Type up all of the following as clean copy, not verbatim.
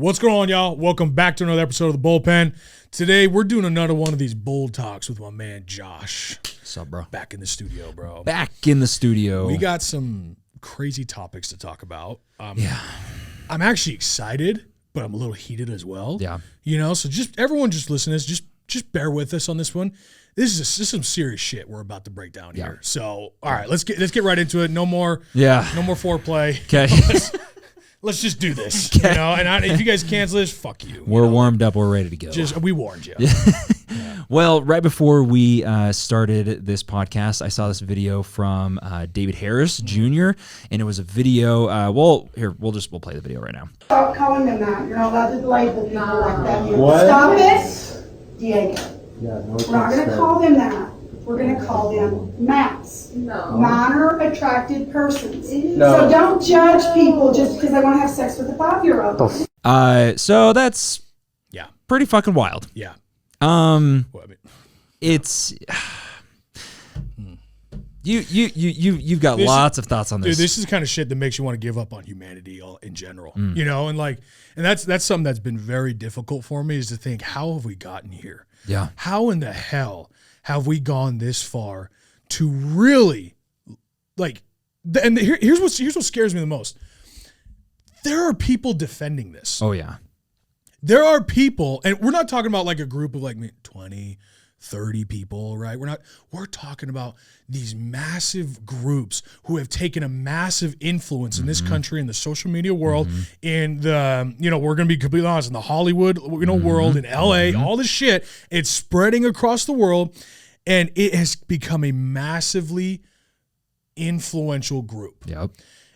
What's going on, y'all? Welcome back to another episode of The Bullpen. Today, we're doing another one of these bold talks with my man, Josh. What's up, bro? Back in the studio, bro. Back in the studio. We got some crazy topics to talk about. Yeah. I'm actually excited, but I'm a little heated as well. Yeah. You know, so everyone listen to this. Just bear with us on this one. This is some serious shit we're about to break down here. So, all right, let's get right into it. No more foreplay. Okay. Let's just do this. You know, and if you guys cancel this, fuck you. We're warmed up. We're ready to go. We warned you. Yeah. Well, right before we started this podcast, I saw this video from David Harris Jr. and it was a video. We'll play the video right now. Stop calling them that. You're not allowed to label people like that. Stop it, Diego. Yeah, no, we're not going to call them that. We're going to call them MAPs. No. Minor attracted persons. No. So don't judge people just because they want to have sex with a 5-year-old. So that's pretty fucking wild. Yeah. It's you've got lots of thoughts on this. Dude, this is the kind of shit that makes you want to give up on humanity in general. You know, and that's something that's been very difficult for me is to think, how have we gotten here? Yeah. How in the hell have we gone this far to really and here's what scares me the most. There are people defending this. Oh yeah. There are people, and we're not talking about like a group of 20, 30 people, right? We're talking about these massive groups who have taken a massive influence in this country, in the social media world, in the, we're going to be completely honest, in the Hollywood, world, in LA, all this shit. It's spreading across the world, and it has become a massively influential group. Yep.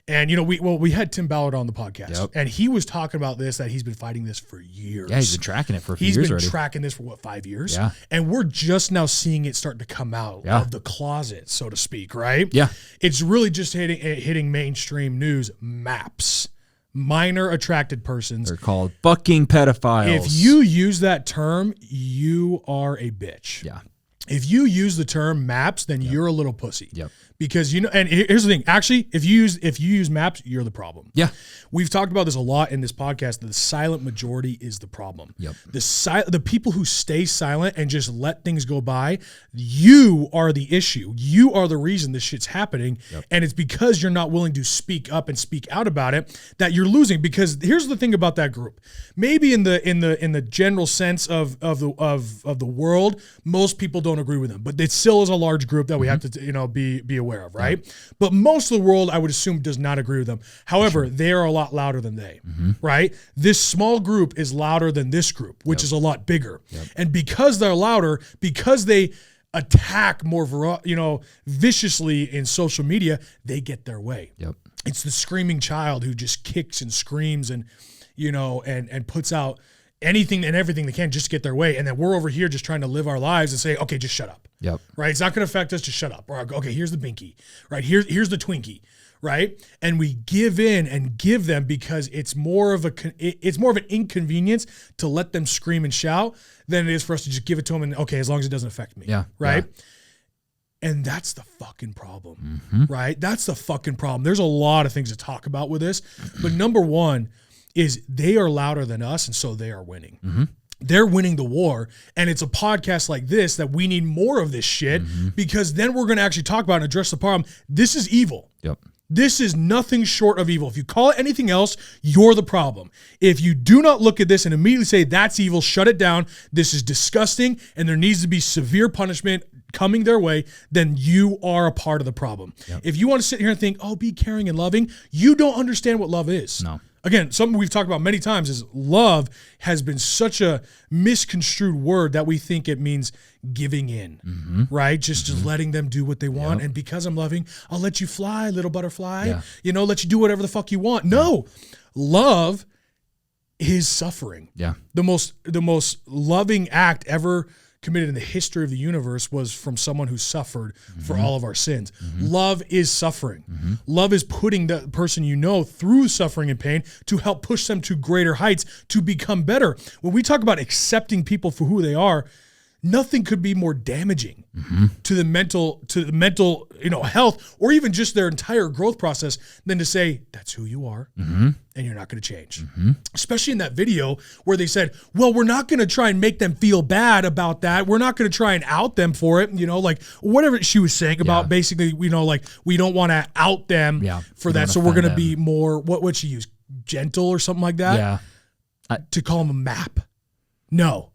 And, we had Tim Ballard on the podcast, and he was talking about this, that he's been fighting this for years. Yeah, he's been tracking it for a few years already. He's been tracking this for, 5 years? Yeah. And we're just now seeing it start to come out of the closet, so to speak, right? Yeah. It's really just hitting mainstream news. MAPs, minor attracted persons. They're called fucking pedophiles. If you use that term, you are a bitch. Yeah. If you use the term MAPs, then you're a little pussy. Yep. Because and here's the thing. Actually, if you use MAPs, you're the problem. Yeah. We've talked about this a lot in this podcast. That the silent majority is the problem. Yep. The people who stay silent and just let things go by, you are the issue. You are the reason this shit's happening, and it's because you're not willing to speak up and speak out about it that you're losing. Because here's the thing about that group. Maybe in the general sense of the world, most people don't agree with them, but it still is a large group that we have to be aware of, right? But most of the world, I would assume, does not agree with them. However, they are a lot louder than they, right? This small group is louder than this group, which is a lot bigger. And because they're louder, because they attack more, viciously in social media, they get their way. It's the screaming child who just kicks and screams and, and puts out anything and everything they can just to get their way. And then we're over here just trying to live our lives and say, okay, just shut up. Right? It's not going to affect us. Just shut up. Or, okay, here's the binky. Right? Here's the Twinkie. Right? And we give in and give them because it's more of an inconvenience to let them scream and shout than it is for us to just give it to them and, okay, as long as it doesn't affect me. Right? And that's the fucking problem. Right? That's the fucking problem. There's a lot of things to talk about with this. But number one is they are louder than us, and so they are winning. They're winning the war, and it's a podcast like this that we need more of this shit because then we're going to actually talk about and address the problem. This is evil. This is nothing short of evil. If you call it anything else, you're the problem. If you do not look at this and immediately say, that's evil, shut it down, this is disgusting, and there needs to be severe punishment coming their way, then you are a part of the problem. If you want to sit here and think, oh, be caring and loving, you don't understand what love is. No. Again, something we've talked about many times is love has been such a misconstrued word that we think it means giving in, right? Just letting them do what they want. And because I'm loving, I'll let you fly, little butterfly, let you do whatever the fuck you want. No, love is suffering. The most loving act ever committed in the history of the universe was from someone who suffered for all of our sins. Love is suffering. Love is putting the person through suffering and pain to help push them to greater heights to become better. When we talk about accepting people for who they are, nothing could be more damaging to the mental, health, or even just their entire growth process than to say, that's who you are and you're not going to change. Especially in that video where they said, well, we're not going to try and make them feel bad about that. We're not going to try and out them for it. Like whatever she was saying about basically, we don't want to out them for that. So we're going to be more, what would she use? Gentle or something like that? Yeah. To call them a MAP. No.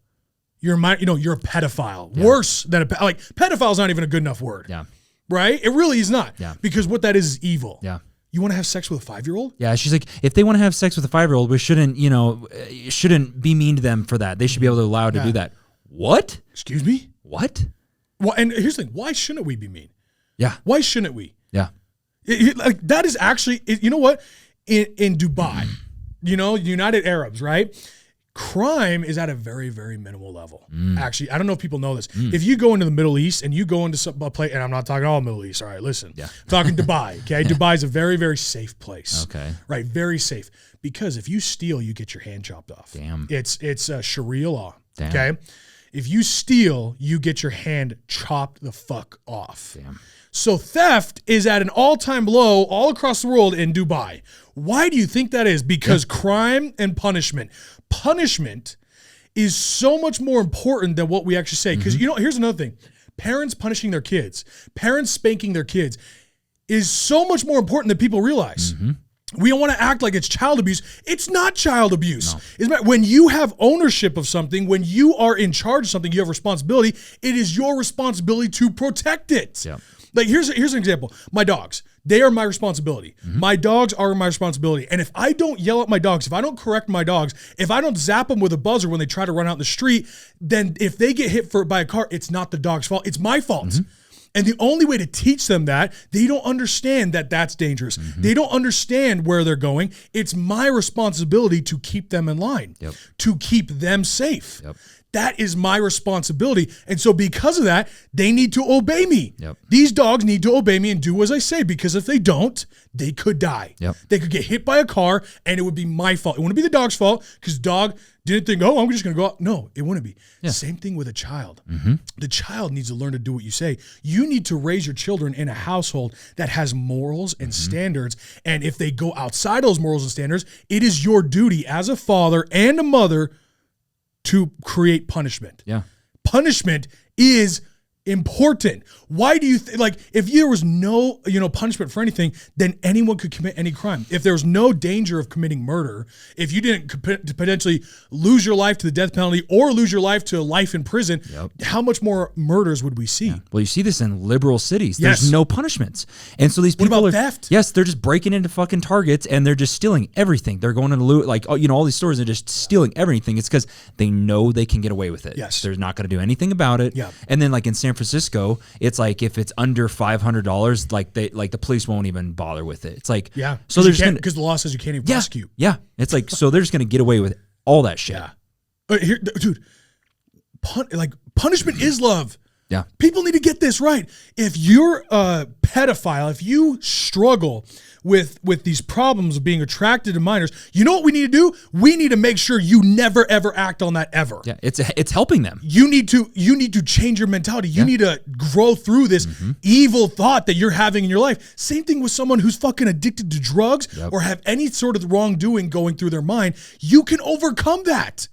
You're a pedophile. Yeah. Worse than pedophile's not even a good enough word. Yeah. Right? It really is not. Yeah. Because what that is evil. Yeah. You want to have sex with a 5-year-old? Yeah. She's like, if they want to have sex with a 5-year-old, we shouldn't be mean to them for that. They should be able to allow to do that. What? Excuse me? What? Well, and here's the thing. Why shouldn't we be mean? Yeah. Why shouldn't we? Yeah. That is actually, you know what? In Dubai, United Arabs, right? Crime is at a very, very minimal level. Actually, I don't know if people know this. If you go into the Middle East and you go into a place, and I'm not talking all Middle East. All right, listen. Yeah. I'm talking Dubai. Okay, Dubai is a very, very safe place. Okay. Right, very safe. Because if you steal, you get your hand chopped off. Damn. It's Sharia law. Damn. Okay. If you steal, you get your hand chopped the fuck off. Damn. So theft is at an all-time low all across the world in Dubai. Why do you think that is? Because crime and punishment. Punishment is so much more important than what we actually say. Because, here's another thing. Parents punishing their kids, parents spanking their kids is so much more important than people realize. We don't want to act like it's child abuse. It's not child abuse. No. When you have ownership of something, when you are in charge of something, you have responsibility. It is your responsibility to protect it. Yep. Like here's an example. My dogs, they are my responsibility. My dogs are my responsibility. And if I don't yell at my dogs, if I don't correct my dogs, if I don't zap them with a buzzer when they try to run out in the street, then if they get hit by a car, it's not the dog's fault. It's my fault. And the only way to teach them that, they don't understand that that's dangerous. They don't understand where they're going. It's my responsibility to keep them in line, to keep them safe. That is my responsibility. And so because of that, they need to obey me. These dogs need to obey me and do as I say, because if they don't, they could die. They could get hit by a car and it would be my fault. It wouldn't be the dog's fault because dog didn't think, I'm just going to go out. No, it wouldn't be. Same thing with a child. The child needs to learn to do what you say. You need to raise your children in a household that has morals and standards. And if they go outside those morals and standards, it is your duty as a father and a mother to create punishment. Punishment is important. Why do you if there was no, punishment for anything, then anyone could commit any crime. If there was no danger of committing murder, if you didn't potentially lose your life to the death penalty or lose your life to life in prison, how much more murders would we see? Well, you see this in liberal cities. There's no punishments. And so these people what about theft? Yes, they're just breaking into fucking Targets and they're just stealing everything. They're going into all these stores and just stealing everything. It's because they know they can get away with it. Yes. They're not going to do anything about it. And then in San Francisco, it's like if it's under $500, the police won't even bother with it. It's like so there's because the law says you can't even prosecute. It's like so they're just gonna get away with all that shit. Here, dude, punishment is love. People need to get this right. If you're a pedophile, if you struggle with these problems of being attracted to minors, you know what we need to do? We need to make sure you never ever act on that ever. It's helping them. You need to change your mentality. You need to grow through this evil thought that you're having in your life. Same thing with someone who's fucking addicted to drugs or have any sort of wrongdoing going through their mind. You can overcome that.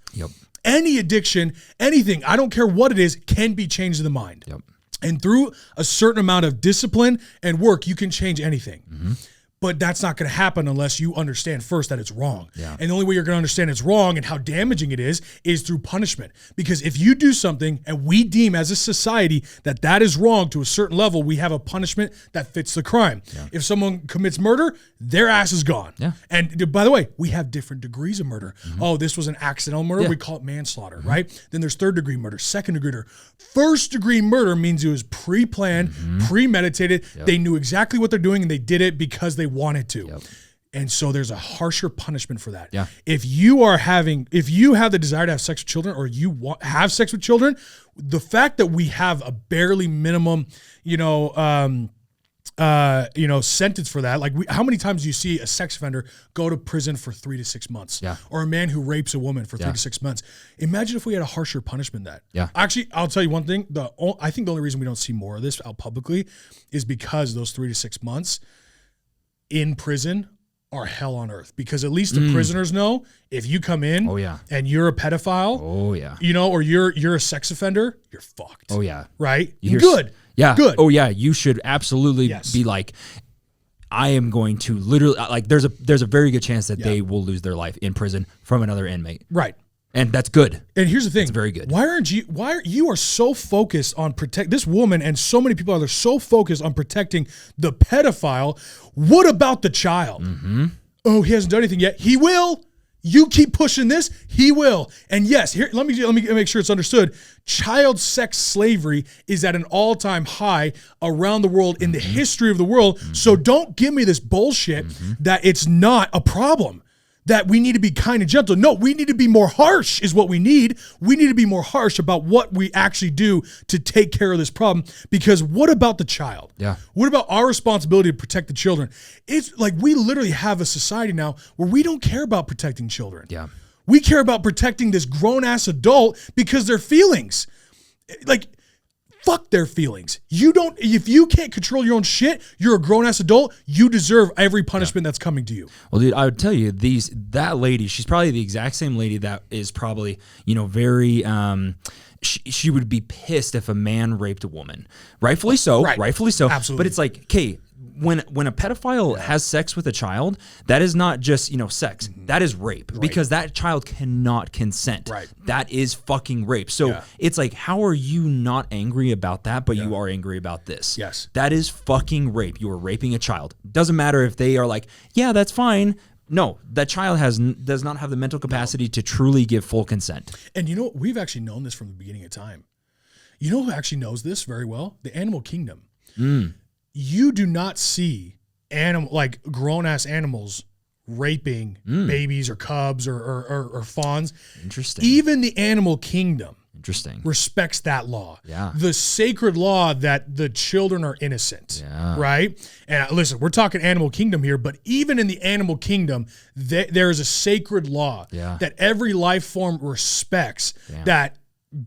Any addiction, anything, I don't care what it is, can be changed in the mind. And through a certain amount of discipline and work, you can change anything. But that's not going to happen unless you understand first that it's wrong. And the only way you're going to understand it's wrong and how damaging it is through punishment. Because if you do something and we deem as a society that is wrong to a certain level, we have a punishment that fits the crime. If someone commits murder, their ass is gone. And by the way, we have different degrees of murder. Oh, this was an accidental murder. We call it manslaughter, right? Then there's 3rd degree murder, 2nd degree murder. 1st degree murder means it was pre-planned, premeditated. They knew exactly what they're doing and they did it because they wanted to. And so there's a harsher punishment for that. If you have the desire to have sex with children or you have sex with children, the fact that we have a barely minimum, sentence for that. Like, how many times do you see a sex offender go to prison for 3 to 6 months? Yeah. Or a man who rapes a woman for 3 to 6 months. Imagine if we had a harsher punishment than that. Yeah. Actually, I'll tell you one thing. I think the only reason we don't see more of this out publicly is because those 3 to 6 months in prison are hell on earth, because at least the prisoners know if you come in and you're a pedophile, or you're a sex offender, you're fucked. Oh yeah. Right? Good. Yeah. Good. Oh yeah. You should absolutely be like, I am going to literally, like, there's a very good chance that they will lose their life in prison from another inmate. Right. And that's good. And here's the thing. It's very good. Why are you so focused on this woman, and so many people are so focused on protecting the pedophile? What about the child? Mm-hmm. Oh, he hasn't done anything yet. He will. You keep pushing this, he will. And yes, here, let me make sure it's understood. Child sex slavery is at an all-time high around the world in the history of the world. So don't give me this bullshit that it's not a problem, that we need to be kind and gentle. No, we need to be more harsh is what we need. We need to be more harsh about what we actually do to take care of this problem, because what about the child? Yeah. What about our responsibility to protect the children? It's like we literally have a society now where we don't care about protecting children. Yeah. We care about protecting this grown-ass adult because their feelings. Like, fuck their feelings. If you can't control your own shit, you're a grown-ass adult, you deserve every punishment that's coming to you. Well, dude, I would tell you, that lady, she's probably the exact same lady that is probably, very, she would be pissed if a man raped a woman. Rightfully so. Right. Rightfully so. Absolutely. But it's like, okay, when a pedophile has sex with a child, that is not just, sex. That is rape, because that child cannot consent. Right. That is fucking rape. So it's like, how are you not angry about that, but you are angry about this? Yes. That is fucking rape. You are raping a child. Doesn't matter if they are like, yeah, that's fine. No, that child does not have the mental capacity to truly give full consent. And we've actually known this from the beginning of time. You know who actually knows this very well? The animal kingdom. You do not see grown-ass animals raping babies or cubs or fawns. Interesting. Even the animal kingdom respects that law. Yeah. The sacred law that the children are innocent. Yeah. Right? And listen, we're talking animal kingdom here, but even in the animal kingdom, there is a sacred law that every life form respects, that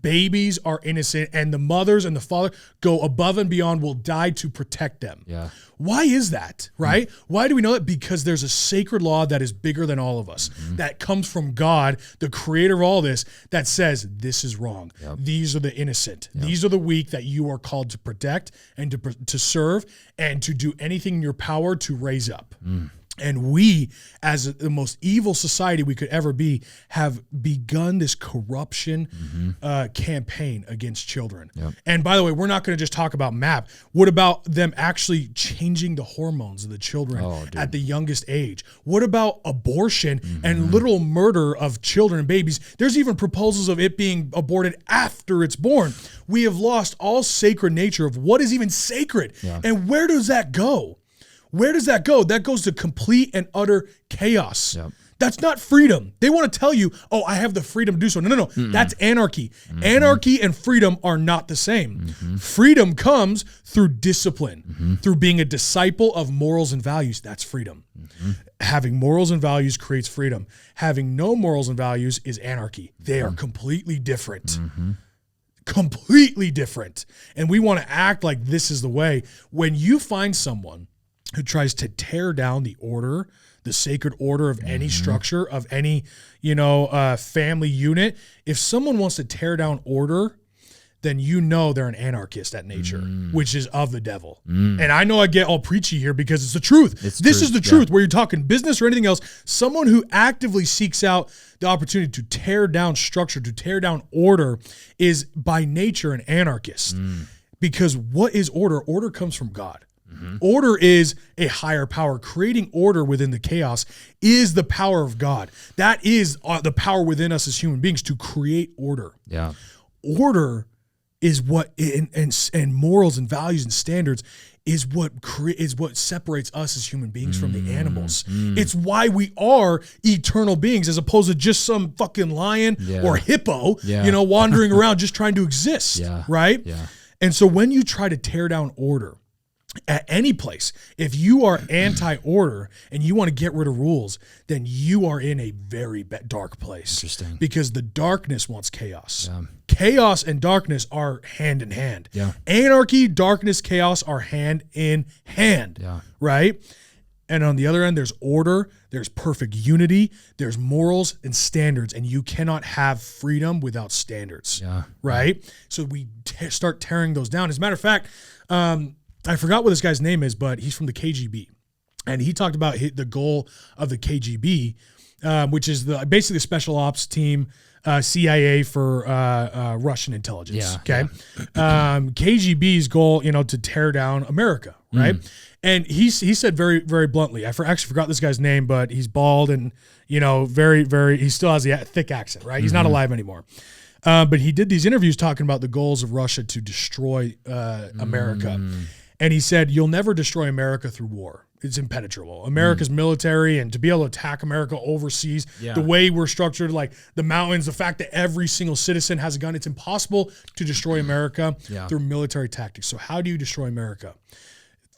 babies are innocent, and the mothers and the father go above and beyond, will die to protect them. Yeah. Why is that, right? Why do we know that? Because there's a sacred law that is bigger than all of us, that comes from God, the creator of all this, that says this is wrong. Yep. These are the innocent. Yep. These are the weak that you are called to protect and to serve and to do anything in your power to raise up. And we, as the most evil society we could ever be, have begun this corruption campaign against children. Yep. And by the way, we're not going to just talk about M.A.P. What about them actually changing the hormones of the children at the youngest age? What about abortion and literal murder of children and babies? There's even proposals of it being aborted after it's born. We have lost all sacred nature of what is even sacred. Yeah. And where does that go? Where does that go? That goes to complete and utter chaos. Yep. That's not freedom. They want to tell you, oh, I have the freedom to do so. No. That's anarchy. Anarchy and freedom are not the same. Freedom comes through discipline, through being a disciple of morals and values. That's freedom. Having morals and values creates freedom. Having no morals and values is anarchy. They are completely different. Completely different. And we want to act like this is the way. When you find someone who tries to tear down the order, the sacred order of any structure, of any, family unit, if someone wants to tear down order, then they're an anarchist at nature, which is of the devil. And I know I get all preachy here because it's the truth. This is the truth. Where you're talking business or anything else, someone who actively seeks out the opportunity to tear down structure, to tear down order, is by nature an anarchist. Because what is order? Order comes from God. Order is a higher power. Creating order within the chaos is the power of God. That is the power within us as human beings, to create order. Yeah. Order is what, and morals and values and standards is what separates us as human beings from the animals. It's why we are eternal beings, as opposed to just some fucking lion or hippo, wandering around just trying to exist. Right? Yeah. And so when you try to tear down order, at any place. If you are anti-order and you want to get rid of rules, then you are in a very dark place. Interesting. Because the darkness wants chaos. Yeah. Chaos and darkness are hand in hand. Yeah. Anarchy, darkness, chaos are hand in hand. Yeah. Right? And on the other end, there's order, there's perfect unity, there's morals and standards, and you cannot have freedom without standards. Yeah. Right? So we start tearing those down. As a matter of fact, I forgot what this guy's name is, but he's from the KGB. And he talked about the goal of the KGB, which is basically the special ops team, CIA for Russian intelligence. Yeah, Okay. KGB's goal, to tear down America. Right. And he said very, very bluntly, I actually forgot this guy's name, but he's bald and, very, very, he still has a thick accent, right? He's not alive anymore. But he did these interviews talking about the goals of Russia to destroy America. And he said, you'll never destroy America through war. It's impenetrable. America's military, and to be able to attack America overseas, the way we're structured, like the mountains, the fact that every single citizen has a gun, it's impossible to destroy America through military tactics. So how do you destroy America?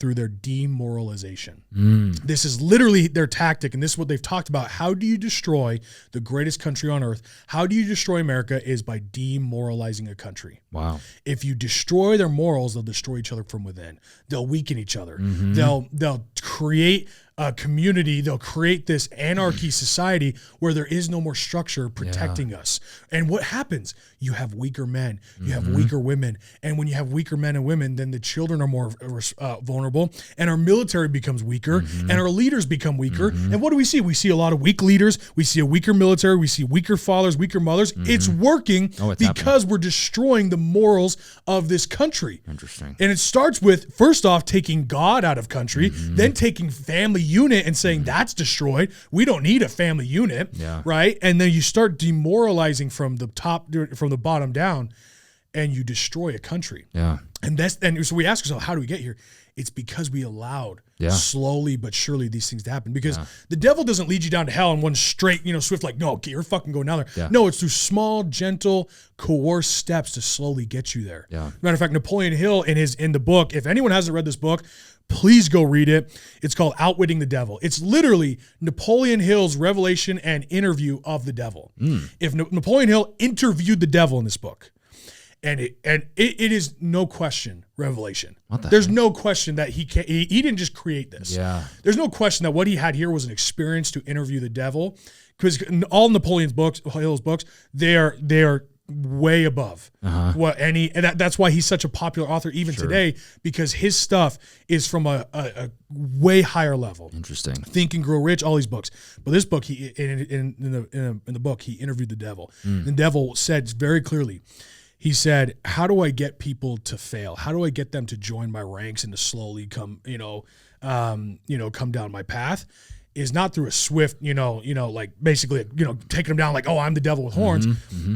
Through their demoralization. This is literally their tactic, and this is what they've talked about. How do you destroy the greatest country on earth? How do you destroy America is by demoralizing a country. Wow. If you destroy their morals, they'll destroy each other from within. They'll weaken each other. They'll create a community. They'll create this anarchy society where there is no more structure protecting us. And what happens? You have weaker men. You have weaker women. And when you have weaker men and women, then the children are more vulnerable, and our military becomes weaker, and our leaders become weaker. And what do we see? We see a lot of weak leaders. We see a weaker military. We see weaker fathers, weaker mothers. It's working because we're destroying the morals of this country. Interesting. And it starts with, first off, taking God out of country, then taking family unit and saying that's destroyed. We don't need a family unit, right? And then you start demoralizing from the top, from the bottom down, and you destroy a country. Yeah. And so we ask ourselves, how do we get here? It's because we allowed slowly but surely these things to happen. Because the devil doesn't lead you down to hell in one straight, swift, like, no, you're fucking going down there. Yeah. No, it's through small, gentle, coerced steps to slowly get you there. Yeah. Matter of fact, Napoleon Hill in the book, if anyone hasn't read this book, please go read it. It's called Outwitting the Devil. It's literally Napoleon Hill's revelation and interview of the devil. If Napoleon Hill interviewed the devil in this book, and it is no question revelation. There's no question that he didn't just create this. Yeah. There's no question that what he had here was an experience to interview the devil, because all Napoleon Hill's books, they are way above that's why he's such a popular author even today, because his stuff is from a way higher level. Interesting. Think and Grow Rich, all these books. But this book, he in the book, he interviewed the devil. The devil said very clearly, he said, how do I get people to fail? How do I get them to join my ranks and to slowly come down my path? Is not through a swift, like basically, taking them down like, oh, I'm the devil with horns,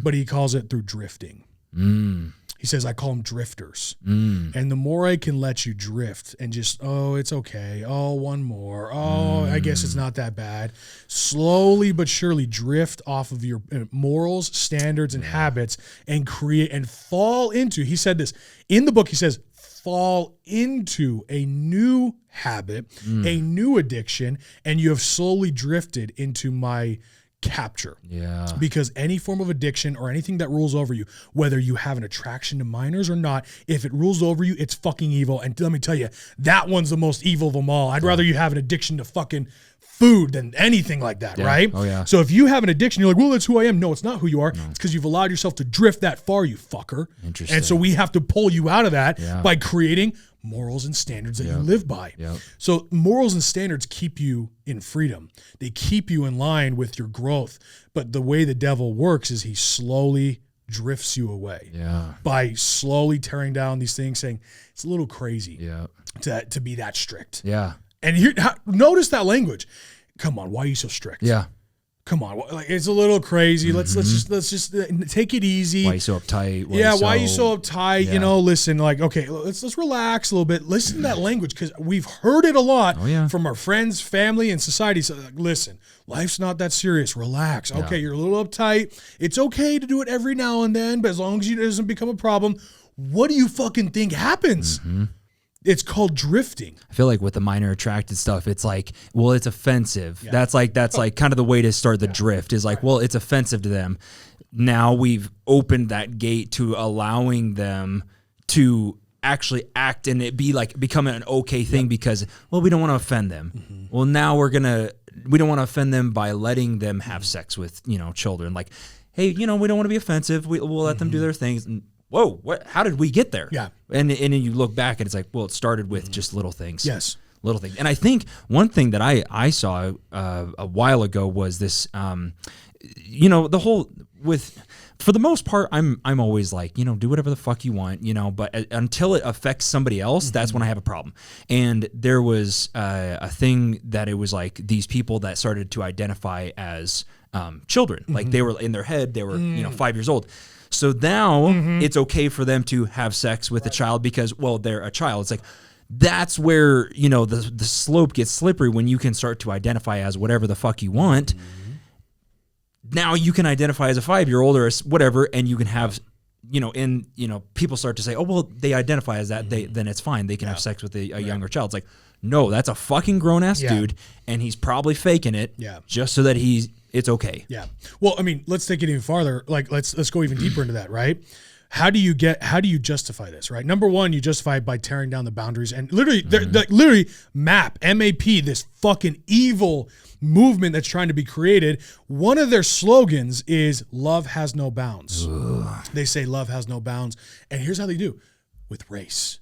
but he calls it through drifting. He says, I call them drifters. And the more I can let you drift and just, oh, it's okay. Oh, one more. Oh, I guess it's not that bad. Slowly but surely drift off of your morals, standards, and habits and create and fall into, he said this in the book, he says, fall into a new habit, a new addiction, and you have slowly drifted into my capture. Yeah. Because any form of addiction or anything that rules over you, whether you have an attraction to minors or not, if it rules over you, it's fucking evil. And let me tell you, that one's the most evil of them all. I'd rather you have an addiction to fucking food than anything like that, right? Oh, yeah. So if you have an addiction, you're like, well, that's who I am. No, it's not who you are. No. It's because you've allowed yourself to drift that far, you fucker. Interesting. And so we have to pull you out of that by creating morals and standards that you live by. So morals and standards keep you in freedom. They keep you in line with your growth. But the way the devil works is he slowly drifts you away by slowly tearing down these things, saying it's a little crazy to be that strict. Yeah. And here, notice that language. Come on, why are you so strict? Yeah. Come on, like, it's a little crazy. Let's just take it easy. Why are you so uptight? Why are you so uptight? Yeah. Listen, like, okay, let's relax a little bit. Listen to that language, because we've heard it a lot from our friends, family, and society. So, like, listen, life's not that serious. Relax. Okay, you're a little uptight. It's okay to do it every now and then, but as long as it doesn't become a problem, what do you fucking think happens? It's called drifting. I feel like with the minor attracted stuff, it's like, well, it's offensive. Yeah. That's like kind of the way to start the drift is like, well, it's offensive to them. Now we've opened that gate to allowing them to actually act and it be like become an okay thing because, well, we don't want to offend them. Well, now we don't want to offend them by letting them have sex with, children. Like, hey, we don't want to be offensive. We'll let them do their things. And, whoa, what? How did we get there? Yeah. And then you look back and it's like, well, it started with just little things. Yes. Little things. And I think one thing that I saw a while ago was this, the whole for the most part, I'm always like, do whatever the fuck you want, but until it affects somebody else, that's when I have a problem. And there was a thing that it was like these people that started to identify as children, like they were in their head, they were 5 years old. So now it's okay for them to have sex with a child because, well, they're a child. It's like, that's where, the slope gets slippery when you can start to identify as whatever the fuck you want. Now you can identify as a 5-year-old or whatever, and you can have, people start to say, oh, well, they identify as that, then it's fine. They can have sex with a younger child. It's like, no, that's a fucking grown-ass dude, and he's probably faking it just so that it's okay. Yeah. Well, I mean, let's take it even farther. Like, let's go even deeper into that, right? How do you justify this, right? Number one, you justify it by tearing down the boundaries and literally M.A.P, M.A.P, this fucking evil movement that's trying to be created. One of their slogans is love has no bounds. Ugh. They say love has no bounds. And here's how they do with race.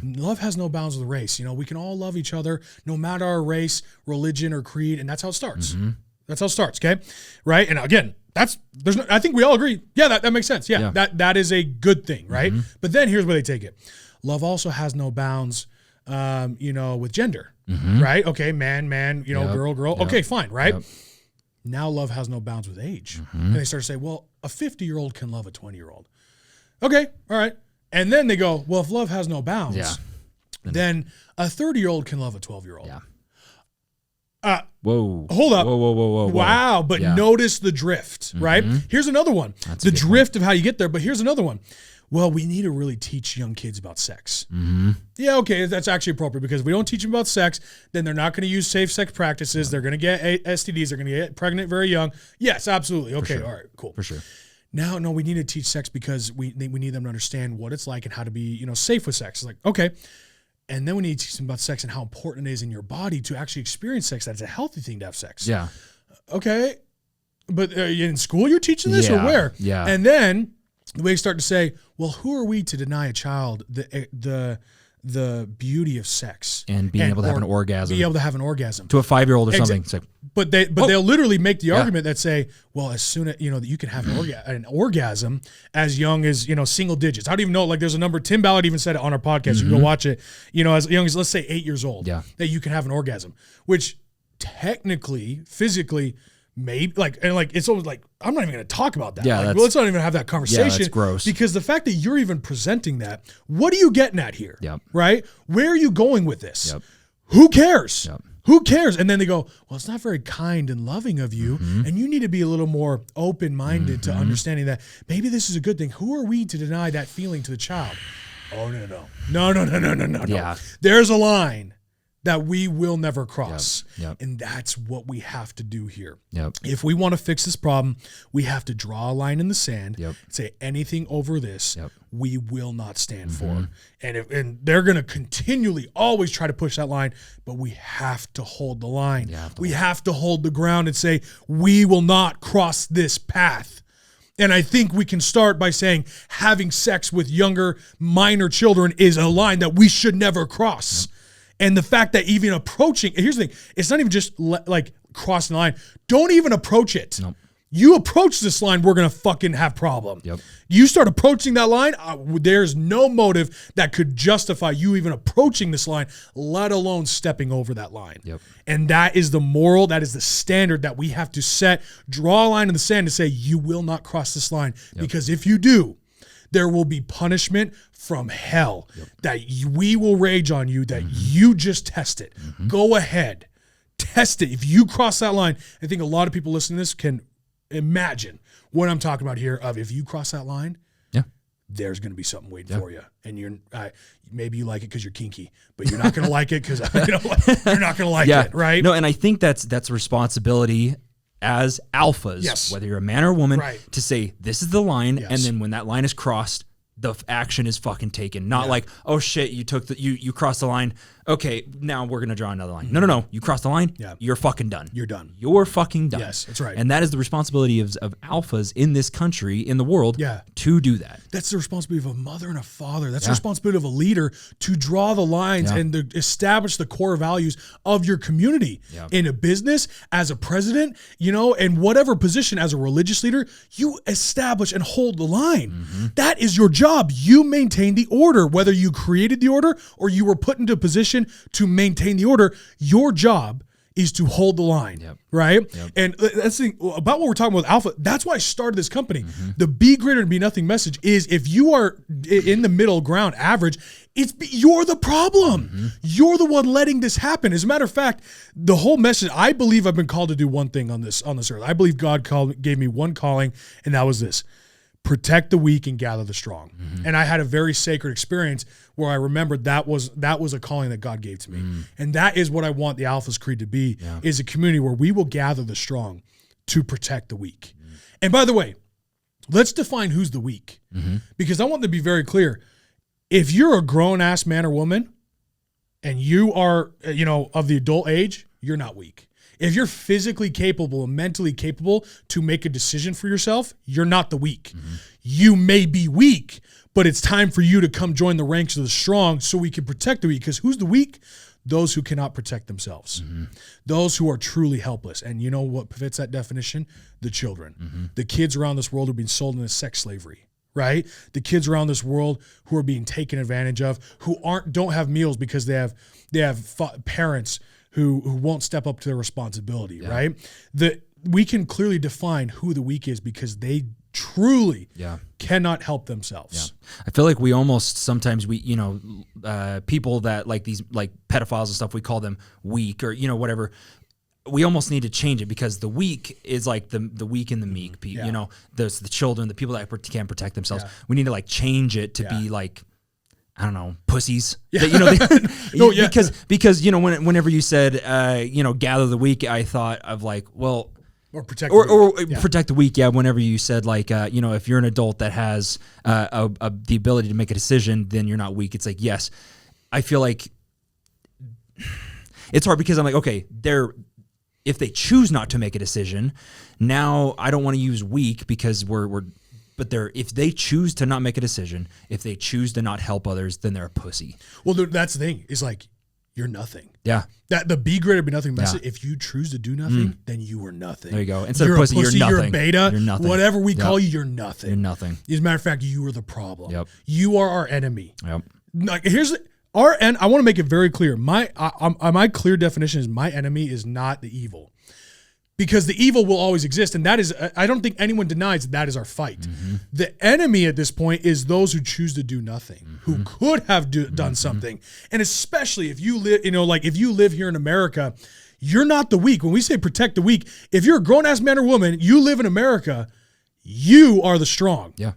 Love has no bounds with race. We can all love each other no matter our race, religion, or creed. And that's how it starts. That's how it starts. Okay. Right. And again, I think we all agree. Yeah, that makes sense. Yeah. That is a good thing. Right. But then here's where they take it. Love also has no bounds, with gender. Right. Okay. Man, girl. Yep. Okay, fine. Right. Yep. Now love has no bounds with age. And they start to say, well, a 50-year-old can love a 20-year-old. Okay. All right. And then they go, well, if love has no bounds, then a 30-year-old can love a 12-year-old. Yeah. Whoa. Hold up. Whoa. Wow. But notice the drift, right? Here's another one. That's the drift of how you get there. But here's another one. Well, we need to really teach young kids about sex. Yeah, okay, that's actually appropriate because if we don't teach them about sex, then they're not going to use safe sex practices. They're going to get STDs. They're going to get pregnant very young. Yes, absolutely. Okay, all right, cool. For sure. Now, no, we need to teach sex because we need them to understand what it's like and how to be, safe with sex. It's like, okay. And then we need to teach them about sex and how important it is in your body to actually experience sex. That it's a healthy thing to have sex. Yeah. Okay. But in school you're teaching this or where? Yeah. And then we start to say, well, who are we to deny a child the beauty of sex and being able to have an orgasm? Be able to have an orgasm to a 5-year-old or something. It's like, but they'll literally make the argument that say, well, as soon as that you can have an orgasm as young as single digits. I don't even know. Like, there's a number. Tim Ballard even said it on our podcast. You can go watch it. As young as, let's say, 8 years old. Yeah. That you can have an orgasm, which technically, physically, maybe it's always like, I'm not even going to talk about that. Yeah, let's not even have that conversation. Yeah, that's gross. Because the fact that you're even presenting that, what are you getting at here? Yep. Right? Where are you going with this? Yep. Who cares? Yep. Who cares? And then they go, well, it's not very kind and loving of you, and you need to be a little more open-minded to understanding that maybe this is a good thing. Who are we to deny that feeling to the child? Oh, no. Yeah. There's a line that we will never cross. Yep. And that's what we have to do here. Yep. If we want to fix this problem, we have to draw a line in the sand, say anything over this, we will not stand for. And they're going to continually always try to push that line, but we have to hold the line. We have to hold the ground and say, we will not cross this path. And I think we can start by saying having sex with younger, minor children is a line that we should never cross. And the fact that even approaching, here's the thing, it's not even just like crossing the line. Don't even approach it. Nope. You approach this line, we're going to fucking have problem. Yep. You start approaching that line, there's no motive that could justify you even approaching this line, let alone stepping over that line. Yep. And that is the moral, that is the standard that we have to set, draw a line in the sand to say, you will not cross this line. Because if you do, there will be punishment from hell that we will rage on you, that you just test it. Go ahead. Test it. If you cross that line, I think a lot of people listening to this can imagine what I'm talking about here of if you cross that line, there's going to be something waiting for you. And maybe you like it because you're kinky, but you're not going to like it because you're not going to like it, right? No, and I think that's a responsibility as alphas, whether you're a man or a woman, to say this is the line, and then when that line is crossed, the action is fucking taken. Not like, oh shit, you crossed the line. Okay, now we're gonna draw another line. No. You crossed the line. Yeah. You're fucking done. You're done. You're fucking done. Yes, that's right. And that is the responsibility of alphas in this country, in the world, to do that. That's the responsibility of a mother and a father. That's the responsibility of a leader to draw the lines and to establish the core values of your community. In a business, as a president, and whatever position, as a religious leader, you establish and hold the line. That is your job. You maintain the order, whether you created the order or you were put into a position to maintain the order. Your job is to hold the line, right? And that's the thing about what we're talking about with Alpha. That's why I started this company. The be greater and be nothing message is, if you are in the middle ground, average, you're the problem. You're the one letting this happen. As a matter of fact, the whole message, I believe I've been called to do one thing on this earth. I believe God gave me one calling, and that was this: protect the weak and gather the strong. And I had a very sacred experience where I remembered that was a calling that God gave to me. And that is what I want the Alphas Creed to be, is a community where we will gather the strong to protect the weak. And by the way, let's define who's the weak, because I want to be very clear. If you're a grown-ass man or woman and you are, of the adult age, you're not weak. If you're physically capable and mentally capable to make a decision for yourself, you're not the weak. You may be weak, but it's time for you to come join the ranks of the strong so we can protect the weak. Because who's the weak? Those who cannot protect themselves. Those who are truly helpless. And you know what fits that definition? The children. The kids around this world who are being sold into sex slavery. Right? The kids around this world who are being taken advantage of, who don't have meals because they have parents who won't step up to their responsibility, right? We can clearly define who the weak is because they truly cannot help themselves. I feel like we almost sometimes people that like these like pedophiles and stuff, we call them weak or whatever. We almost need to change it because the weak is like the weak and the meek. There's the children, the people that can't protect themselves. We need to like change it to be like, I don't know, pussies. Because whenever you said gather the weak, I thought of like, well, or protect protect the weak. Yeah, whenever you said like if you're an adult that has the ability to make a decision, then you're not weak. It's like, yes, I feel like it's hard because I'm like, okay, if they choose not to make a decision, now I don't want to use weak because if they choose to not make a decision, if they choose to not help others, then they're a pussy. Well, that's the thing. Is like, you're nothing. Yeah. That the be greater be nothing message. If you choose to do nothing, then you are nothing. There you go. Instead of pussy, you're nothing. You're a beta. You're nothing. Whatever we call you, you're nothing. You're nothing. As a matter of fact, you are the problem. Yep. You are our enemy. Yep. Like, I want to make it very clear. My clear definition is my enemy is not the evil. Because the evil will always exist, and that is, I don't think anyone denies that is our fight. The enemy at this point is those who choose to do nothing, who could have done something. And especially if you live, if you live here in America, you're not the weak. When we say protect the weak, if you're a grown-ass man or woman, you live in America, you are the strong. Yeah.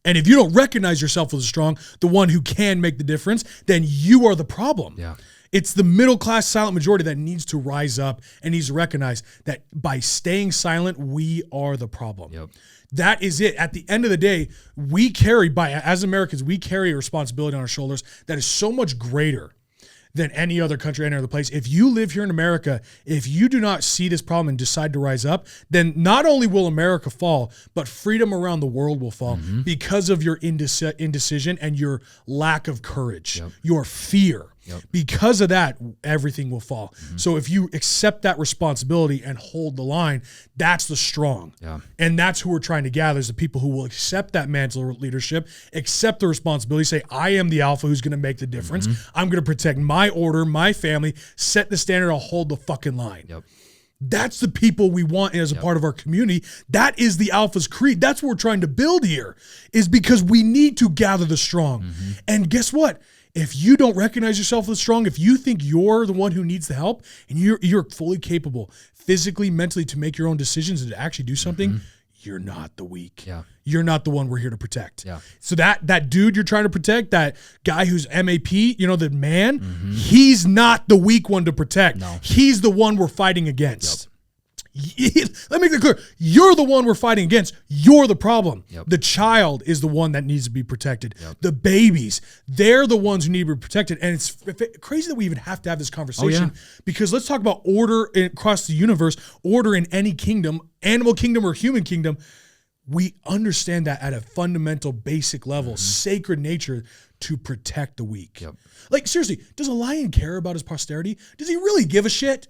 And if you don't recognize yourself as the strong, the one who can make the difference, then you are the problem. Yeah. It's the middle-class silent majority that needs to rise up and needs to recognize that by staying silent, we are the problem. Yep. That is it. At the end of the day, as Americans, we carry a responsibility on our shoulders that is so much greater than any other country, any other place. If you live here in America, if you do not see this problem and decide to rise up, then not only will America fall, but freedom around the world will fall because of your indecision and your lack of courage, your fear. Because of that, everything will fall. So if you accept that responsibility and hold the line, that's the strong. And that's who we're trying to gather, is the people who will accept that mantle of leadership, accept the responsibility, say, I am the alpha who's going to make the difference. I'm going to protect my order, my family, set the standard, I'll hold the fucking line. That's the people we want as a part of our community. That is the Alpha's Creed. That's what we're trying to build here, is because we need to gather the strong. And guess what? If you don't recognize yourself as strong, if you think you're the one who needs the help and you're fully capable physically, mentally to make your own decisions and to actually do something, you're not the weak. Yeah. You're not the one we're here to protect. Yeah. So that dude you're trying to protect, that guy who's M.A.P, the man, he's not the weak one to protect. No. He's the one we're fighting against. Let me make it clear. You're the one we're fighting against. You're the problem. Yep. The child is the one that needs to be protected. Yep. The babies, they're the ones who need to be protected. And it's crazy that we even have to have this conversation because let's talk about order across the universe, order in any kingdom, animal kingdom or human kingdom. We understand that at a fundamental, basic level, sacred nature to protect the weak. Yep. Like, seriously, does a lion care about his posterity? Does he really give a shit?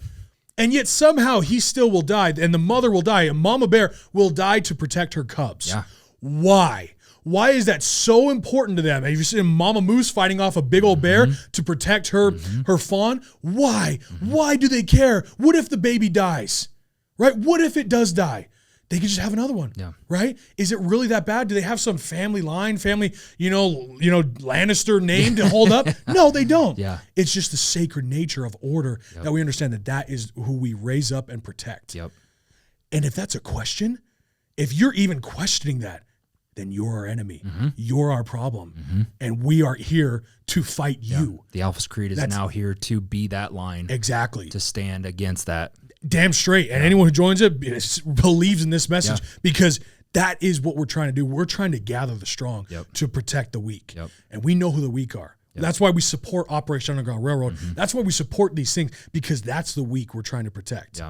And yet somehow he still will die, and the mother will die, and mama bear will die to protect her cubs. Yeah. Why? Why is that so important to them? Have you seen mama moose fighting off a big old bear to protect her fawn? Why? Why do they care? What if the baby dies? Right? What if it does die? They could just have another one, right? Is it really that bad? Do they have some family Lannister name to hold up? No, they don't. Yeah. It's just the sacred nature of order that we understand that is who we raise up and protect. Yep. And if that's a question, if you're even questioning that, then you're our enemy. You're our problem. And we are here to fight you. The Alpha's Creed is now here to be that line. Exactly. To stand against that. Damn straight. And anyone who joins it believes in this message because that is what we're trying to do. We're trying to gather the strong to protect the weak. And we know who the weak are. That's why we support Operation Underground Railroad. That's why we support these things because that's the weak we're trying to protect.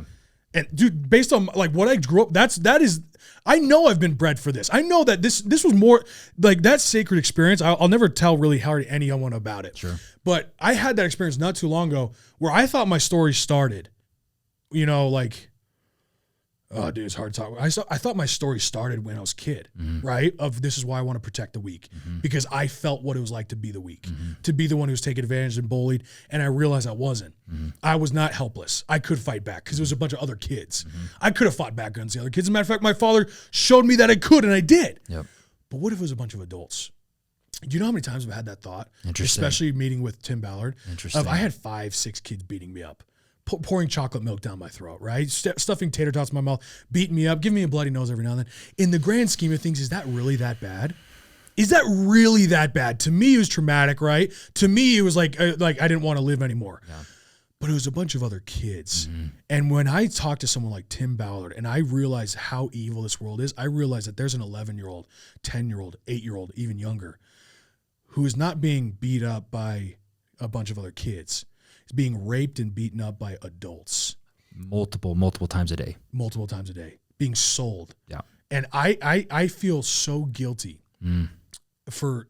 And dude, based on like what I grew up, that is, I know I've been bred for this. I know that this was more like that sacred experience. I'll never tell really hardly anyone about it. Sure. But I had that experience not too long ago where I thought my story started. Oh, dude, it's hard to talk. I thought my story started when I was a kid, right? Of this is why I want to protect the weak because I felt what it was like to be the weak, to be the one who was taken advantage and bullied. And I realized I wasn't. I was not helpless. I could fight back because there was a bunch of other kids. I could have fought back against the other kids. As a matter of fact, my father showed me that I could, and I did. Yep. But what if it was a bunch of adults? Do you know how many times I've had that thought? Interesting. Especially meeting with Tim Ballard. Interesting. I had 5-6 kids beating me up. Pouring chocolate milk down my throat, right? Stuffing tater tots in my mouth, beating me up, giving me a bloody nose every now and then. In the grand scheme of things, is that really that bad? Is that really that bad? To me, it was traumatic, right? To me, it was like I didn't want to live anymore. Yeah. But it was a bunch of other kids. And when I talked to someone like Tim Ballard and I realized how evil this world is, I realized that there's an 11-year-old, 10-year-old, 8-year-old, even younger, who is not being beat up by a bunch of other kids. Being raped and beaten up by adults. Multiple times a day. Multiple times a day. Being sold. Yeah. And I feel so guilty for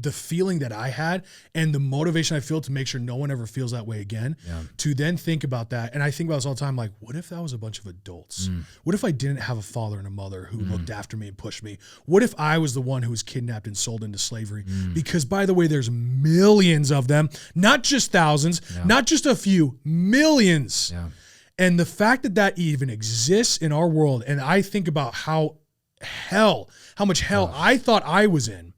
the feeling that I had and the motivation I feel to make sure no one ever feels that way again. Yeah. To then think about that. And I think about this all the time, like, what if that was a bunch of adults? What if I didn't have a father and a mother who looked after me and pushed me? What if I was the one who was kidnapped and sold into slavery? Because, by the way, there's millions of them, not just thousands, not just a few, millions. Yeah. And the fact that even exists in our world, and I think about how much hell I thought I was in,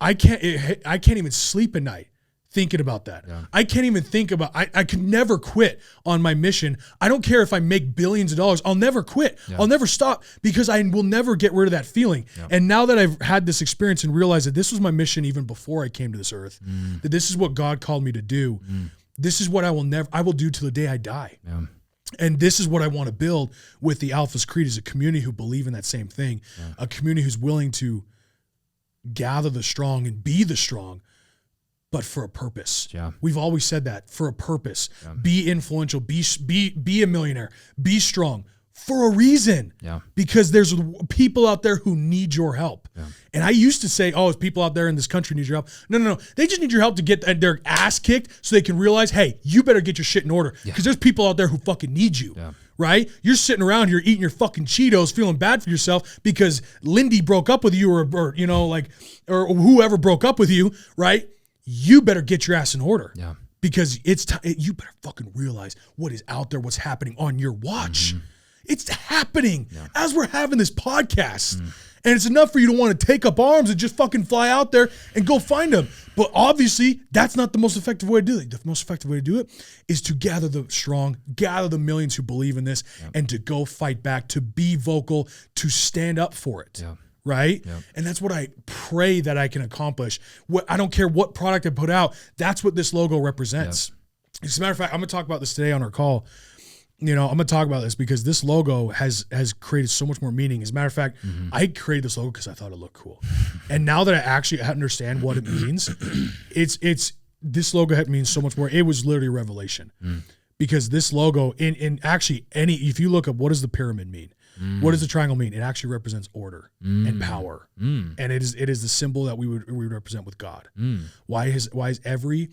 I can't even sleep at night thinking about that. Yeah. I can't even think about, I could never quit on my mission. I don't care if I make billions of dollars. I'll never quit. Yeah. I'll never stop because I will never get rid of that feeling. Yeah. And now that I've had this experience and realized that this was my mission even before I came to this earth, that this is what God called me to do. This is what I will do till the day I die. Yeah. And this is what I want to build with the Alpha's Creed, is a community who believe in that same thing, a community who's willing to gather the strong and be the strong, but for a purpose. Yeah. We've always said that, for a purpose. Yeah. Be influential, be a millionaire, be strong for a reason. Yeah. Because there's people out there who need your help. Yeah. And I used to say, oh, people out there in this country need your help. No. They just need your help to get their ass kicked so they can realize, hey, you better get your shit in order. Because there's people out there who fucking need you. Yeah. Right? You're sitting around here eating your fucking Cheetos, feeling bad for yourself because Lindy broke up with you or whoever broke up with you, right? You better get your ass in order. Yeah. Because it's you better fucking realize what is out there, what's happening on your watch. It's happening as we're having this podcast. And it's enough for you to want to take up arms and just fucking fly out there and go find them. But obviously, that's not the most effective way to do it. The most effective way to do it is to gather the strong, gather the millions who believe in this, and to go fight back, to be vocal, to stand up for it. Yeah. Right? Yep. And that's what I pray that I can accomplish. I don't care what product I put out. That's what this logo represents. Yep. As a matter of fact, I'm going to talk about this today on our call. I'm going to talk about this because this logo has created so much more meaning. As a matter of fact, I created this logo because I thought it looked cool. And now that I actually understand what it means, this logo means so much more. It was literally a revelation. Because this logo, in actually if you look up what does the pyramid mean? What does the triangle mean? It actually represents order and power, and it is the symbol that we would represent with God. Why is every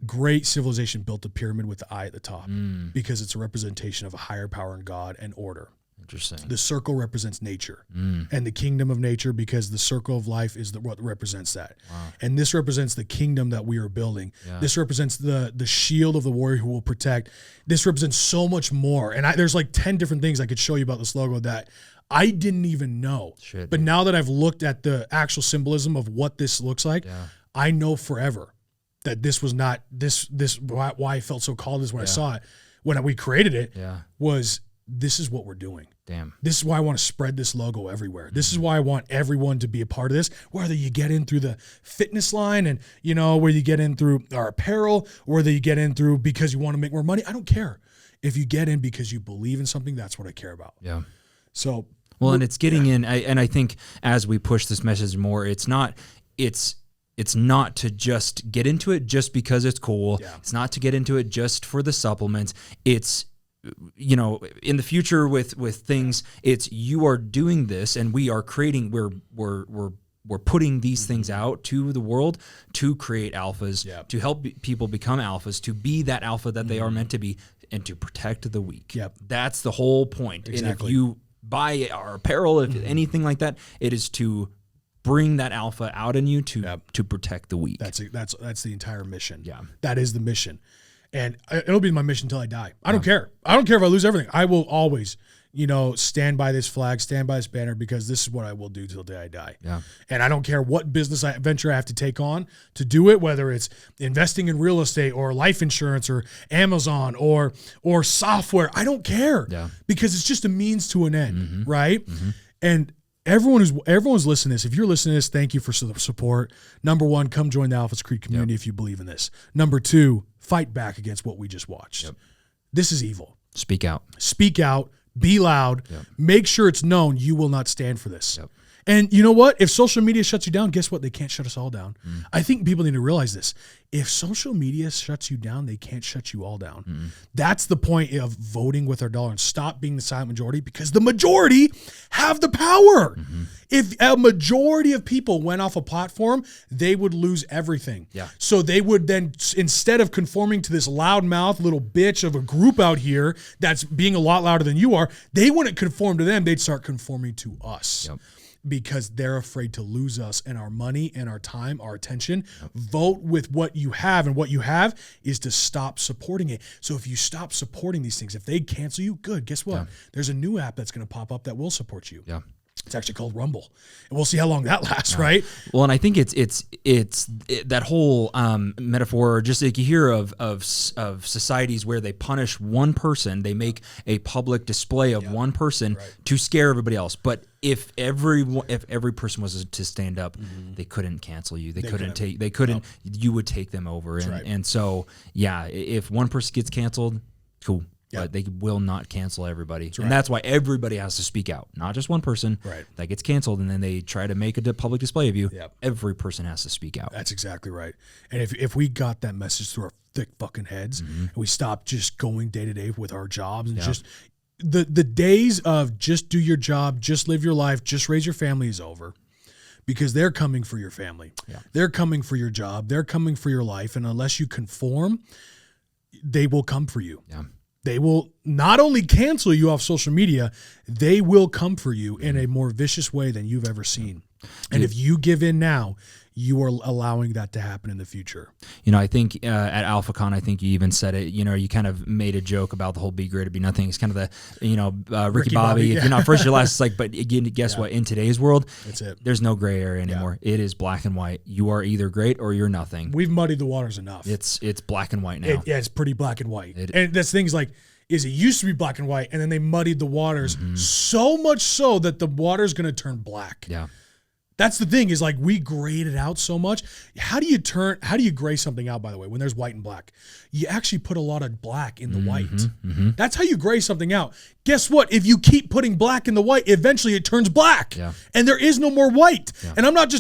great civilization built a pyramid with the eye at the top? Because it's a representation of a higher power in God and order. Interesting. The circle represents nature and the kingdom of nature, because the circle of life is what represents that. Wow. And this represents the kingdom that we are building. Yeah. This represents the shield of the warrior who will protect. This represents so much more. And there's like 10 different things I could show you about this logo that I didn't even know. Shit, but now that I've looked at the actual symbolism of what this looks like, I know forever that this was not why I felt so called is when I saw it, when we created it, was this is what we're doing. Damn. This is why I want to spread this logo everywhere. This is why I want everyone to be a part of this, whether you get in through the fitness line and, where you get in through our apparel, or whether you get in through because you want to make more money. I don't care. If you get in because you believe in something, that's what I care about. Yeah. So. Well, and it's getting in, and I think as we push this message more, it's not to just get into it just because it's cool. Yeah. It's not to get into it just for the supplements. It's, in the future with things, it's you are doing this, and we are creating. We're putting these things out to the world to create alphas, to help people become alphas, to be that alpha that they are meant to be, and to protect the weak. Yep. That's the whole point. Exactly. And if you buy our apparel, if anything like that, it is to bring that alpha out in you to protect the weak. That's the entire mission. Yeah, that is the mission. And it'll be my mission until I die. I don't care. I don't care if I lose everything. I will always, stand by this flag, stand by this banner, because this is what I will do till the day I die. Yeah. And I don't care what business venture I have to take on to do it, whether it's investing in real estate or life insurance or Amazon or software. I don't care. Yeah. Because it's just a means to an end, right? And everyone's listening to this. If you're listening to this, thank you for the support. Number one, come join the Alphas Creed community if you believe in this. Number two, fight back against what we just watched. Yep. This is evil. Speak out. Speak out. Be loud. Yep. Make sure it's known you will not stand for this. Yep. And you know what? If social media shuts you down, guess what? They can't shut us all down. I think people need to realize this. If social media shuts you down, they can't shut you all down. That's the point of voting with our dollar, and stop being the silent majority, because the majority have the power. If a majority of people went off a platform, they would lose everything. Yeah. So they would then, instead of conforming to this loudmouth little bitch of a group out here that's being a lot louder than you are, they wouldn't conform to them. They'd start conforming to us. Yep. Because they're afraid to lose us and our money and our time, our attention. Yep. Vote with what you have, and what you have is to stop supporting it. So if you stop supporting these things, if they cancel you, good. Guess what? Yeah. There's a new app that's going to pop up that will support you. Yeah. It's actually called Rumble, and we'll see how long that lasts, right? Well, and I think it's that whole metaphor. Just like you hear of societies where they punish one person, they make a public display of one person to scare everybody else. But if every person was to stand up, they couldn't cancel you. They couldn't. You would take them over, and so if one person gets canceled, cool. Yep. But they will not cancel everybody. That's that's why everybody has to speak out. Not just one person that gets canceled and then they try to make a public display of you. Yep. Every person has to speak out. That's exactly right. And if we got that message through our thick fucking heads, and we stopped just going day to day with our jobs, and just the days of just do your job, just live your life, just raise your family is over. Because they're coming for your family. Yeah. They're coming for your job. They're coming for your life. And unless you conform, they will come for you. Yeah. They will not only cancel you off social media, they will come for you in a more vicious way than you've ever seen. And if you give in now, you are allowing that to happen in the future. You know, I think at AlphaCon, I think you even said it, you know, you kind of made a joke about the whole be great or be nothing. It's kind of the, you know, Ricky Bobby, if you're not first, you're last. It's like, but again, guess what? In today's world, that's it. There's no gray area anymore. It is black and white. You are either great or you're nothing. We've muddied the waters enough. It's black and white now. It's pretty black and white. And that's things like, it used to be black and white, and then they muddied the waters so much so that the water's going to turn black. Yeah. That's the thing, is like, we grayed it out so much. How do you gray something out, by the way, when there's white and black? You actually put a lot of black in the white. That's how you gray something out. Guess what? If you keep putting black in the white, eventually it turns black. Yeah. And there is no more white. Yeah. And I'm not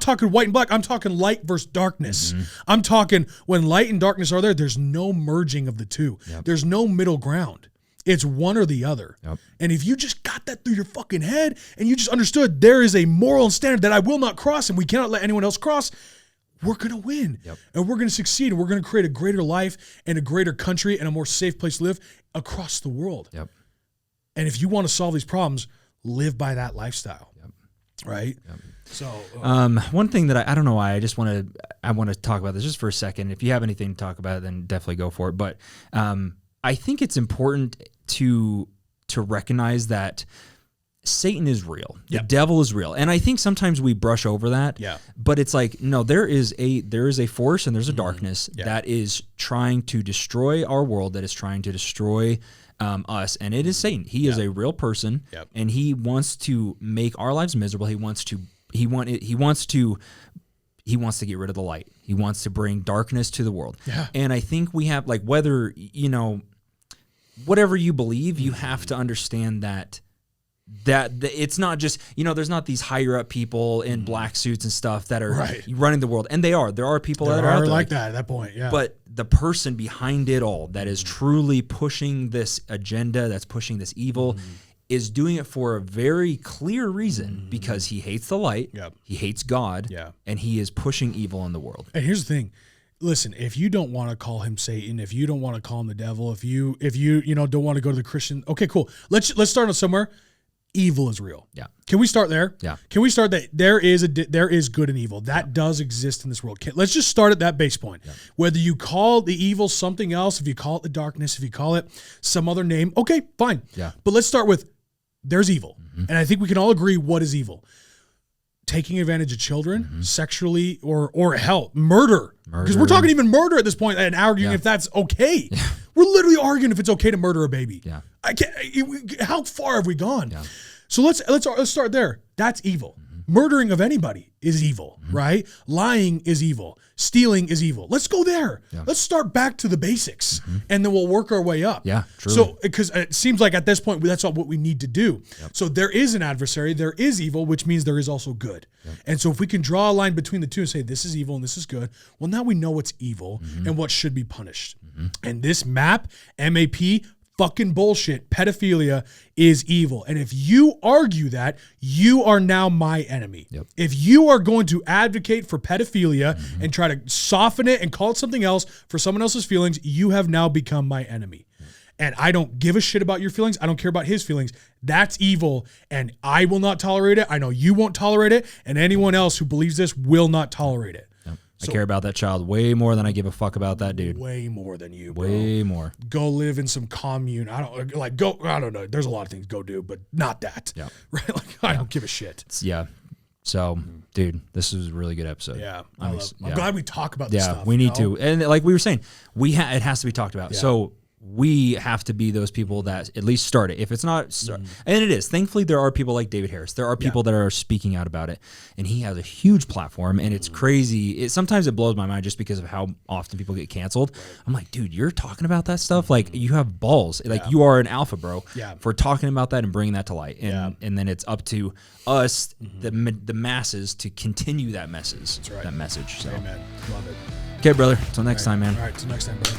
talking white and black. I'm talking light versus darkness. I'm talking when light and darkness are there, there's no merging of the two. Yep. There's no middle ground. It's one or the other. Yep. And if you just got that through your fucking head and you just understood there is a moral standard that I will not cross and we cannot let anyone else cross, we're going to win. Yep. And we're going to succeed, and we're going to create a greater life and a greater country and a more safe place to live across the world. Yep. And if you want to solve these problems, live by that lifestyle. Yep. Right? Yep. So one thing that I don't know why I want to talk about this just for a second. If you have anything to talk about, then definitely go for it. But I think it's important to recognize that Satan is real. The devil is real. And I think sometimes we brush over that. Yeah. But it's like, no, there is a force and there's a darkness that is trying to destroy our world, that is trying to destroy us, and it is Satan. He is a real person, and he wants to make our lives miserable. He wants to get rid of the light. He wants to bring darkness to the world. Yeah. And I think we have, like, whether, you know, whatever you believe, you have to understand that it's not just, you know, there's not these higher up people in black suits and stuff that are running the world. And there are people that are out there like that at that point. Yeah. But the person behind it all that is truly pushing this agenda, that's pushing this evil, is doing it for a very clear reason, because he hates the light, he hates God, and he is pushing evil in the world. And here's the thing. Listen, if you don't want to call him Satan, if you don't want to call him the devil, if you don't want to go to the Christian, okay, cool. Let's start somewhere. Evil is real. Yeah. Can we start there? Yeah. Can we start that there is good and evil that does exist in this world? Let's just start at that base point. Yeah. Whether you call the evil something else, if you call it the darkness, if you call it some other name, okay, fine. Yeah. But let's start with there's evil, and I think we can all agree what is evil. Taking advantage of children, sexually, or hell, murder. Because we're talking even murder at this point and arguing if that's okay. Yeah. We're literally arguing if it's okay to murder a baby. Yeah. How far have we gone? Yeah. So let's start there. That's evil. Murdering of anybody is evil, right? Lying is evil. Stealing is evil. Let's go there. Yeah. Let's start back to the basics, and then we'll work our way up. Yeah, truly. So, because it seems like at this point, that's all what we need to do. Yep. So there is an adversary, there is evil, which means there is also good. Yep. And so if we can draw a line between the two and say, this is evil and this is good, well, now we know what's evil and what should be punished. And this map, M.A.P., fucking bullshit, pedophilia is evil. And if you argue that, you are now my enemy. Yep. If you are going to advocate for pedophilia and try to soften it and call it something else for someone else's feelings, you have now become my enemy. And I don't give a shit about your feelings. I don't care about his feelings. That's evil, and I will not tolerate it. I know you won't tolerate it, and anyone else who believes this will not tolerate it. So, I care about that child way more than I give a fuck about that dude. Way more than you, bro. Way more. Go live in some commune. I don't know. There's a lot of things go do, but not that. Yeah. Right? Like, I don't give a shit. Yeah. So, dude, this was a really good episode. Yeah. I'm glad we talk about this stuff. Yeah, we need to. And like we were saying, it has to be talked about. Yeah. So we have to be those people that at least start it. If it's not, and it is. Thankfully, there are people like David Harris. There are people that are speaking out about it, and he has a huge platform, and it's crazy. Sometimes it blows my mind just because of how often people get canceled. Right. I'm like, dude, you're talking about that stuff? Like, you have balls. Like, you are an alpha, bro, for talking about that and bringing that to light. And then it's up to us, the masses, to continue that message. That's right. That message. So. Amen. Love it. Okay, brother. Until next time, man. All right. Until next time, brother.